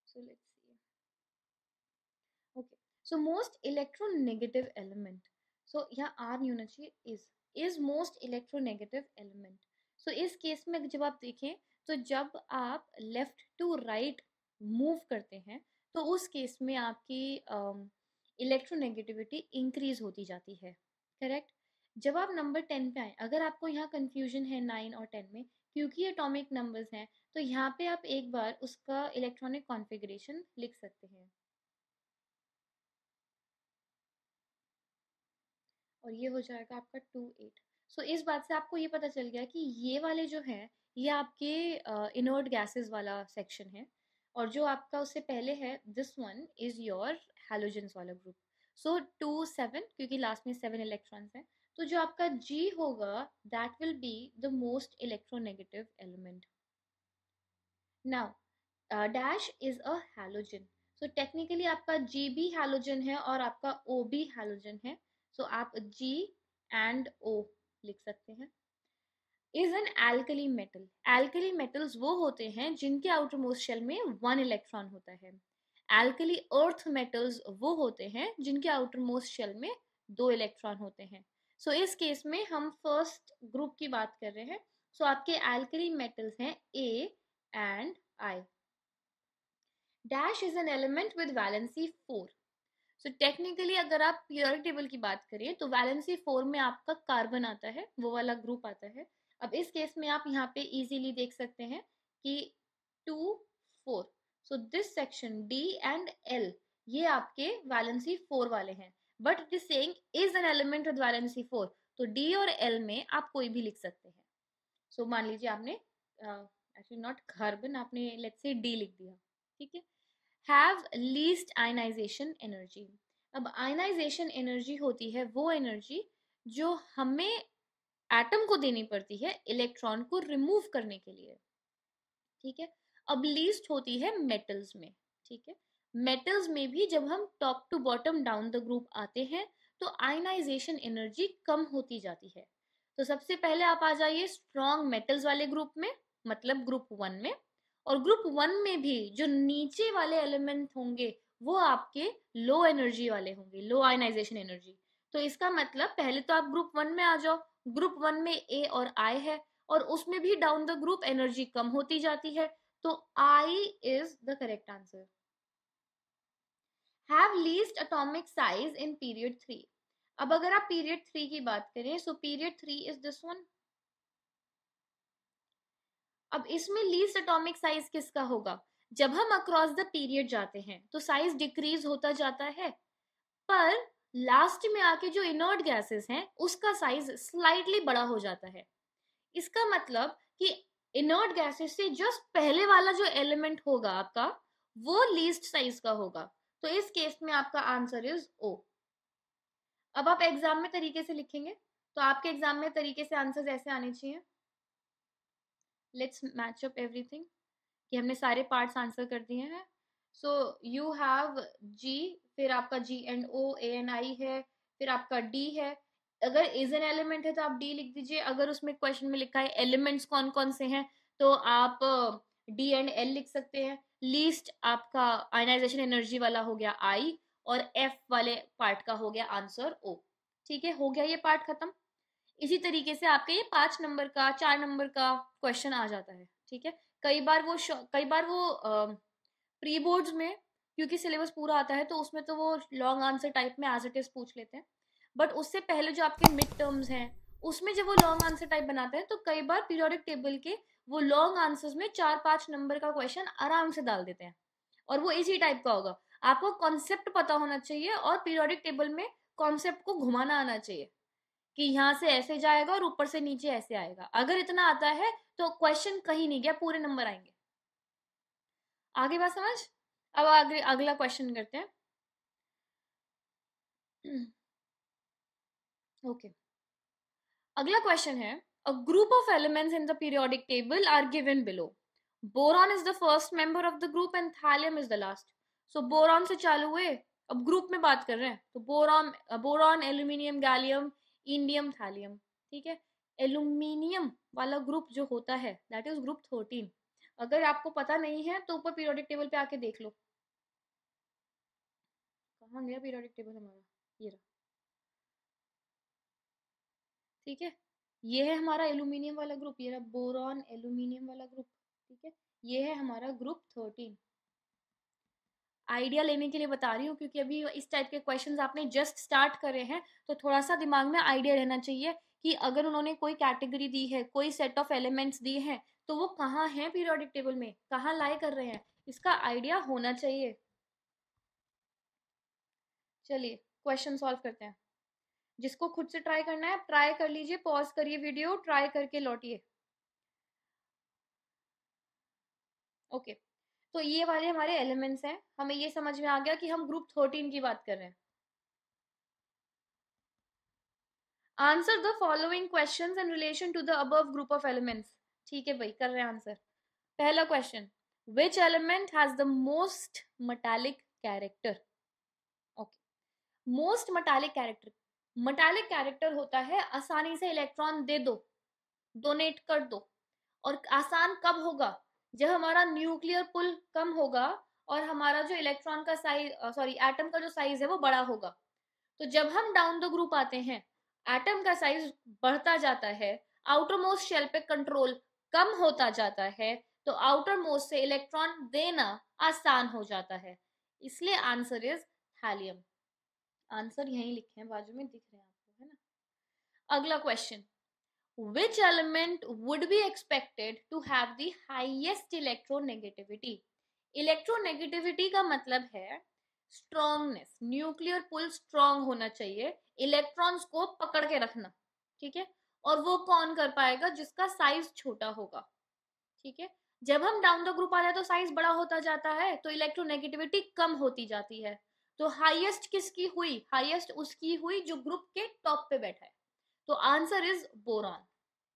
So let's see. Okay, so most electronegative element, so यहाँ R नहीं होना चाहिए, is most electronegative element. So इस केस में जब आप देखें, तो जब आप लेफ्ट टू राइट मूव करते हैं तो उस केस में आपकी इलेक्ट्रोनेगेटिविटी इंक्रीज होती जाती है, करेक्ट। जब आप नंबर 10 पे आए, अगर आपको यहाँ कंफ्यूजन है 9 और 10 में, क्योंकि एटॉमिक नंबर्स हैं, तो यहाँ पे आप एक बार उसका इलेक्ट्रॉनिक कॉन्फ़िगरेशन लिख सकते हैं और ये हो जाएगा आपका 2 8। सो इस बात से आपको ये पता चल गया कि ये वाले जो हैं ये आपके इनर्ट गैसेस वाला सेक्शन है, और जो आपका उससे पहले है this one is your halogens वाला ग्रुप। सो 2 7, क्योंकि लास्ट में 7 इलेक्ट्रॉन्स हैं, तो जो आपका G होगा that will be the most electronegative element. Now dash is a halogen, so technically आपका G भी हैलोजन है और आपका O भी हैलोजन है, सो आप G एंड O लिख सकते हैं। Is an alkali metal, alkali metals वो होते हैं जिनके आउटर मोस्ट शेल में 1 इलेक्ट्रॉन होता है। एल्कली अर्थ मेटल्स वो होते हैं जिनके आउटर मोस्ट शेल में 2 इलेक्ट्रॉन होते हैं। सो इस केस में हम फर्स्ट ग्रुप की बात कर रहे हैं। सो आपके एल्कली मेटल्स हैं A and I। Dash is an element with valency 4। So technically अगर आप पीरियोडिक टेबल की बात करें तो वैलेंसी 4 में आपका कार्बन आता है, वो वाला ग्रुप आता है। अब इस केस में आप यहाँ पे इजीली देख सकते हैं कि 2 4, so this section D and L ये आपके वैलेंसी 4 वाले हैं, but it is saying is an element with valency 4, तो D और L में आप कोई भी लिख सकते हैं। सो मान लीजिए आपने एक्चुअली नॉट कार्बन, आपने लेट्स से D लिख दिया, ठीक है। हैव लीस्ट आयनाइजेशन एनर्जी, अब आयनाइजेशन एनर्जी होती है वो एनर्जी जो हमें एटम को देनी पड़ती है इलेक्ट्रॉन को रिमूव करने के लिए, ठीक है। अब लीस्ट होती है मेटल्स में, ठीक है। मेटल्स में भी जब हम top to bottom down the group आते हैं तो आयनाइजेशन एनर्जी कम होती जाती है। तो सबसे पहले आप आ जाइए स्ट्रॉन्ग मेटल्स वाले ग्रुप में, मतलब ग्रुप 1 में। और ग्रुप 1 में भी जो नीचे वाले एलिमेंट होंगे वो आपके लो एनर्जी वाले होंगे, लो आयनाइजेशन एनर्जी। तो इसका मतलब पहले तो आप ग्रुप 1 में आ जाओ, ग्रुप 1 में A और I है, और उसमें भी डाउन द ग्रुप एनर्जी कम होती जाती है, तो I is the correct answer. Have least atomic size in period 3। अब अगर आप पीरियड 3 की बात करें, so period 3 is this one. अब इसमें लीस्ट एटॉमिक साइज किसका होगा? जब हम अक्रॉस द पीरियड जाते हैं तो साइज डिक्रीज होता जाता है, पर लास्ट में आके जो इनर्ट गैसेस हैं उसका साइज स्लाइटली बड़ा हो जाता है। इसका मतलब कि इनर्ट गैसेस से जस्ट पहले वाला जो एलिमेंट होगा आपका वो लीस्ट साइज का होगा, तो इस केस में आपका आंसर इज O। अब आप एग्जाम में तरीके से लिखेंगे तो आपके एग्जाम में तरीके से आंसर्स ऐसे आने चाहिए, लेट्स मैच अप एवरीथिंग, कि हमने सारे पार्ट्स आंसर कर दिए हैं। सो यू हैव G, फिर आपका G and O, A and I है, फिर आपका D है। अगर इज एन एलिमेंट है तो आप D लिख दीजिए, अगर उसमें क्वेश्चन में लिखा है एलिमेंट्स कौन कौन से हैं तो आप D एंड L लिख सकते हैं। लीस्ट आपका आयनाइजेशन एनर्जी वाला हो गया I, और F वाले पार्ट का हो गया आंसर O। ठीक है, हो गया ये पार्ट खत्म। इसी तरीके से आपके ये 5 नंबर का 4 नंबर का क्वेश्चन आ जाता है, ठीक है। कई बार वो प्री बोर्ड्स में, क्योंकि सिलेबस पूरा आता है तो उसमें तो वो लॉन्ग आंसर टाइप में एज इट इज पूछ लेते हैं, बट उससे पहले जो आपके मिड टर्म्स हैं उसमें जब वो लॉन्ग आंसर टाइप बनाते हैं तो कई बार पीरियोडिक टेबल के वो लॉन्ग आंसर्स में 4-5 नंबर का क्वेश्चन आराम से डाल देते हैं, और वो इसी टाइप का होगा। आपको कॉन्सेप्ट पता होना चाहिए और पीरियोडिक टेबल में कॉन्सेप्ट को घुमाना आना चाहिए कि यहाँ से ऐसे जाएगा और ऊपर से नीचे ऐसे आएगा। अगर इतना आता है तो क्वेश्चन कहीं नहीं गया, पूरे नंबर आएंगे। आगे बात समझ? अब आगे अगला क्वेश्चन करते हैं। ओके, अगला क्वेश्चन है, a group of elements in the periodic table are given below. Boron is the first member of the group and thallium is the last. So boron से चालू हुए, अब ग्रुप में बात कर रहे हैं तो boron, aluminium, gallium, indium, thallium. ठीक है, एल्यूमिनियम वाला ग्रुप जो होता है दैट इज ग्रुप 13. अगर आपको पता नहीं है तो ऊपर पीरियोडिक टेबल पे आके देख लो. कहाँ गया पीरियोडिक टेबल हमारा, ये रहा. ठीक है, ये है हमारा एल्यूमिनियम वाला ग्रुप, ये रहा बोरॉन एल्यूमिनियम वाला ग्रुप. ठीक है, ये है हमारा ग्रुप 13. आइडिया लेने के लिए बता रही हूँ क्योंकि अभी इस टाइप के क्वेश्चंस आपने जस्ट स्टार्ट करे हैं, तो थोड़ा सा दिमाग में आइडिया रहना चाहिए कि अगर उन्होंने कोई कैटेगरी दी है, कोई सेट ऑफ एलिमेंट्स दिए हैं, तो वो कहाँ हैं पीरियोडिक टेबल में, कहाँ लाई कर रहे हैं, इसका आइडिया होना चाहिए. चलिए क्वेश्चन सॉल्व करते हैं. जिसको खुद से ट्राई करना है ट्राई कर लीजिए, पॉज करिए वीडियो, ट्राई करके लौटिए. ओके, तो ये वाले हमारे एलिमेंट्स हैं, हमें ये समझ में आ गया कि हम ग्रुप 13 की बात कर रहे हैं. Answer the following questions in relation to the above group of elements. ठीक है भाई, कर रहे हैं आंसर. पहला question, which element has the most metallic character. Okay, most metallic character, metallic character होता है आसानी से इलेक्ट्रॉन दे दो, डोनेट कर दो. और आसान कब होगा, जब हमारा न्यूक्लियर पुल कम होगा और हमारा जो इलेक्ट्रॉन का साइज, सॉरी एटम का जो साइज है वो बड़ा होगा. तो जब हम डाउन द ग्रुप आते हैं, एटम का साइज बढ़ता जाता है, आउटर मोस्ट शेल पे कंट्रोल कम होता जाता है, तो आउटर मोस्ट से इलेक्ट्रॉन देना आसान हो जाता है. इसलिए आंसर इज थैलियम. आंसर यहीं लिखे हैं, बाजू में दिख रहे हैं आपको, है ना. अगला question, which element would be expected to have the highest electronegativity. Electronegativity का मतलब है स्ट्रॉन्गनेस, न्यूक्लियर पुल स्ट्रॉन्ग होना चाहिए, इलेक्ट्रॉन्स को पकड़ के रखना. ठीक है, और वो कौन कर पाएगा, जिसका साइज छोटा होगा. ठीक है, जब हम डाउन द ग्रुप आ रहे हैं तो साइज बड़ा होता जाता है, तो इलेक्ट्रोनेगेटिविटी कम होती जाती है. तो हाईएस्ट किसकी हुई, हाईएस्ट उसकी हुई जो ग्रुप के टॉप पे बैठा है. तो आंसर इज बोरॉन,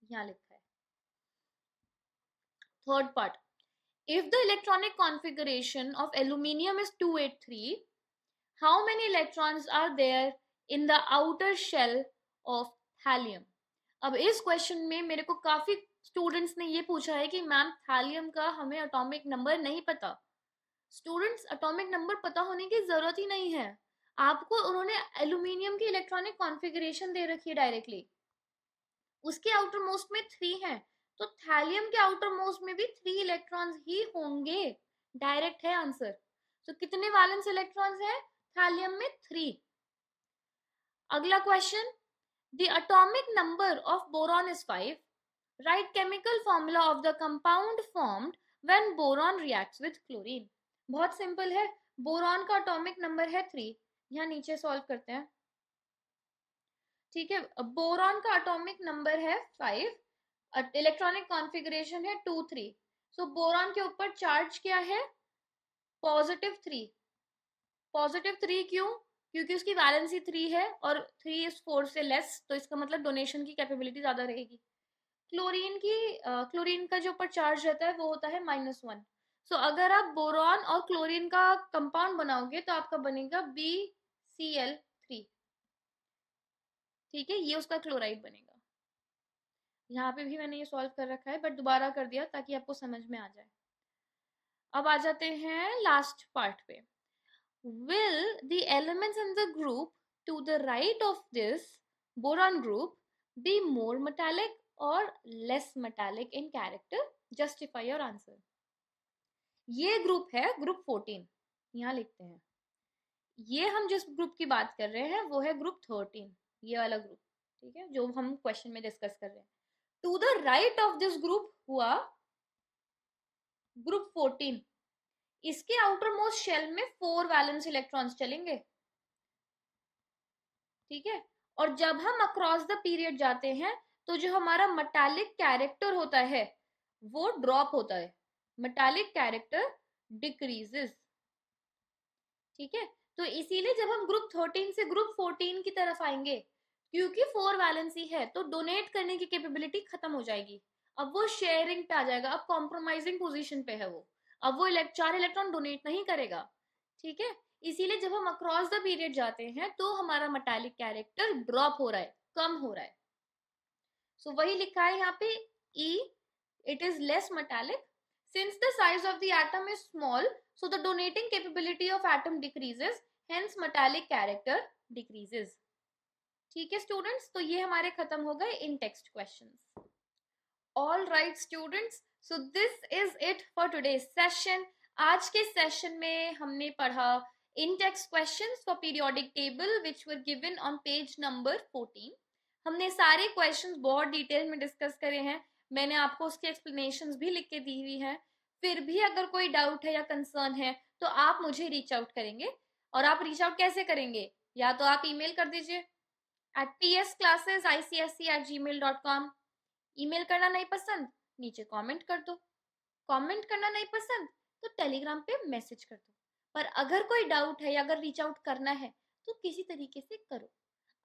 यहाँ लिखा है. Third part, if the electronic configuration of aluminium is 283, how many electrons are there in the outer shell of thallium. अब इस क्वेश्चन में मेरे को काफी स्टूडेंट्स ने ये पूछा है कि मैम थैलियम का हमें एटॉमिक नंबर नहीं पता. स्टूडेंट्स, एटॉमिक नंबर पता होने की जरूरत ही नहीं है आपको, उन्होंने एल्यूमिनियम की इलेक्ट्रॉनिक कॉन्फ़िगरेशन दे रखी है डायरेक्टली, उसके आउटर मोस्ट में 3 है, तो थैलियम के आउटर मोस्ट में भी 3 इलेक्ट्रॉन्स ही होंगे. डायरेक्ट है आंसर. तो कितने वैलेंस इलेक्ट्रॉन्स हैं थैलियम में, 3. अगला question, the atomic number of boron is 5. Right chemical formula of the compound formed when boron reacts with chlorine. बहुत सिंपल है, बोरॉन का एटॉमिक नंबर है 3. यहाँ नीचे सॉल्व करते हैं. ठीक है, बोरॉन का एटॉमिक नंबर है 5, इलेक्ट्रॉनिक कॉन्फ़िगरेशन है 2 3. सो बोरॉन के ऊपर चार्ज क्या है, +3. +3 क्यों, क्योंकि उसकी वैलेंसी 3 है और 3 इज 4 से लेस, तो इसका मतलब डोनेशन की कैपेबिलिटी ज्यादा रहेगी. क्लोरीन का जो ऊपर चार्ज रहता है वो होता है -1. सो अगर आप बोरॉन और क्लोरीन का कंपाउंड बनाओगे तो आपका बनेगा BCl3. ठीक है, ये उसका क्लोराइड बनेगा. यहाँ पे भी मैंने ये सॉल्व कर रखा है बट दोबारा कर दिया ताकि आपको समझ में आ जाए. अब आ जाते हैं लास्ट पार्ट पे. Will the elements in the group to the right of this boron group be more metallic or less metallic in character? Justify your answer. ये ग्रुप है ग्रुप 14, यहाँ लिखते हैं. ये हम जिस ग्रुप की बात कर रहे हैं वो है ग्रुप 13, ये वाला ग्रुप. ठीक है, जो हम क्वेश्चन में डिस्कस कर रहे हैं. To the right of this group हुआ ग्रुप 14. इसके आउटर मोस्ट शेल में 4 वैलेंस इलेक्ट्रॉन्स चलेंगे. ठीक है, और जब हम अक्रॉस द पीरियड जाते हैं तो जो हमारा मेटालिक कैरेक्टर होता है वो ड्रॉप होता है, मेटालिक कैरेक्टर डिक्रीजेस. ठीक है, तो इसीलिए जब हम ग्रुप 13 से ग्रुप 14 की तरफ आएंगे, क्योंकि 4 वैलेंसी है तो डोनेट करने की कैपेबिलिटी खत्म हो जाएगी, अब वो शेयरिंग पे आ जाएगा, अब कॉम्प्रोमाइजिंग पोजीशन पे है वो, अब वो 4 इलेक्ट्रॉन डोनेट नहीं करेगा, ठीक है। इसीलिए जब हम अक्रॉस द पीरियड जाते हैं तो हमारा मेटालिक कैरेक्टर ड्रॉप हो रहा है, कम हो रहा है। सो वही लिखा है यहाँ पे, E it is less metallic since the size of the atom is small, so the donating capability of atom decreases, hence metallic character decreases। ठीक है स्टूडेंट्स, तो ये हमारे खत्म हो गए in text questions. All right students, so this is it for today's session. आज के सेशन में हमने पढ़ा in text questions for periodic table which were given on page number 14। हमने सारे क्वेश्चंस बहुत डिटेल में डिस्कस करे हैं, मैंने आपको उसके एक्सप्लेनेशंस भी लिख के दी हुई है। फिर भी अगर कोई डाउट है या कंसर्न है तो आप मुझे रीच आउट करेंगे, और आप रीच आउट कैसे करेंगे, या तो आप ईमेल कर दीजिए at psclassesicsc@gmail.com। ईमेल करना नहीं पसंद, नीचे कमेंट कर दो। कमेंट करना नहीं पसंद तो टेलीग्राम पे मैसेज कर दो। पर अगर कोई डाउट है या अगर रीच आउट करना है तो किसी तरीके से करो,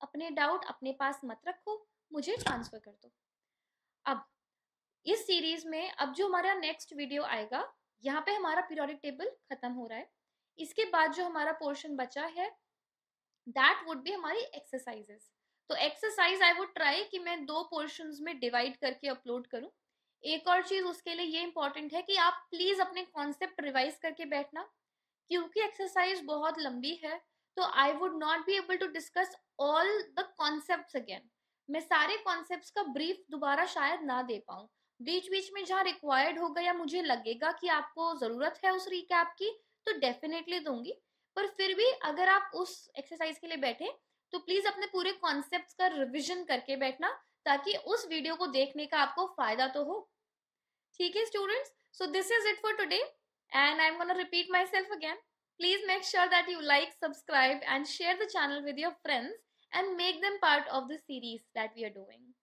अपने डाउट अपने पास मत रखो, मुझे ट्रांसफर कर दो। अब इस सीरीज में अब जो हमारा नेक्स्ट वीडियो आएगा, यहाँ पे हमारा पीरियोडिक टेबल खत्म हो रहा है। इसके बाद जो हमारा पोर्शन बचा है दैट वुड बी हमारी एक्सरसाइजेस। तो एक्सरसाइज आई वुड ट्राई कि मैं 2 पोर्शंस में डिवाइड करके अपलोड करूं। एक और चीज उसके लिए ये इंपॉर्टेंट है कि आप प्लीज अपने कॉन्सेप्ट रिवाइज करके बैठना, क्योंकि एक्सरसाइज बहुत लंबी है तो I would not be able to discuss all the concepts again. मैं सारे कॉन्सेप्ट्स का ब्रीफ दोबारा शायद ना दे पाऊं, बीच बीच में जहाँ रिक्वायर्ड होगा या मुझे लगेगा कि आपको जरूरत है उस रिकैप की तो डेफिनेटली दूंगी। पर फिर भी अगर आप उस एक्सरसाइज के लिए बैठे तो प्लीज अपने पूरे कॉन्सेप्ट्स का रिविजन करके बैठना, ताकि उस वीडियो को देखने का आपको फायदा तो हो। ठीक है students, so this is it for today and I'm going to repeat myself again. Please make sure that you like, subscribe and share the channel with your friends and make them part of the series that we are doing.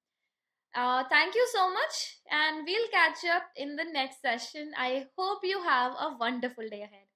Thank you so much and we'll catch up in the next session. I hope you have a wonderful day ahead.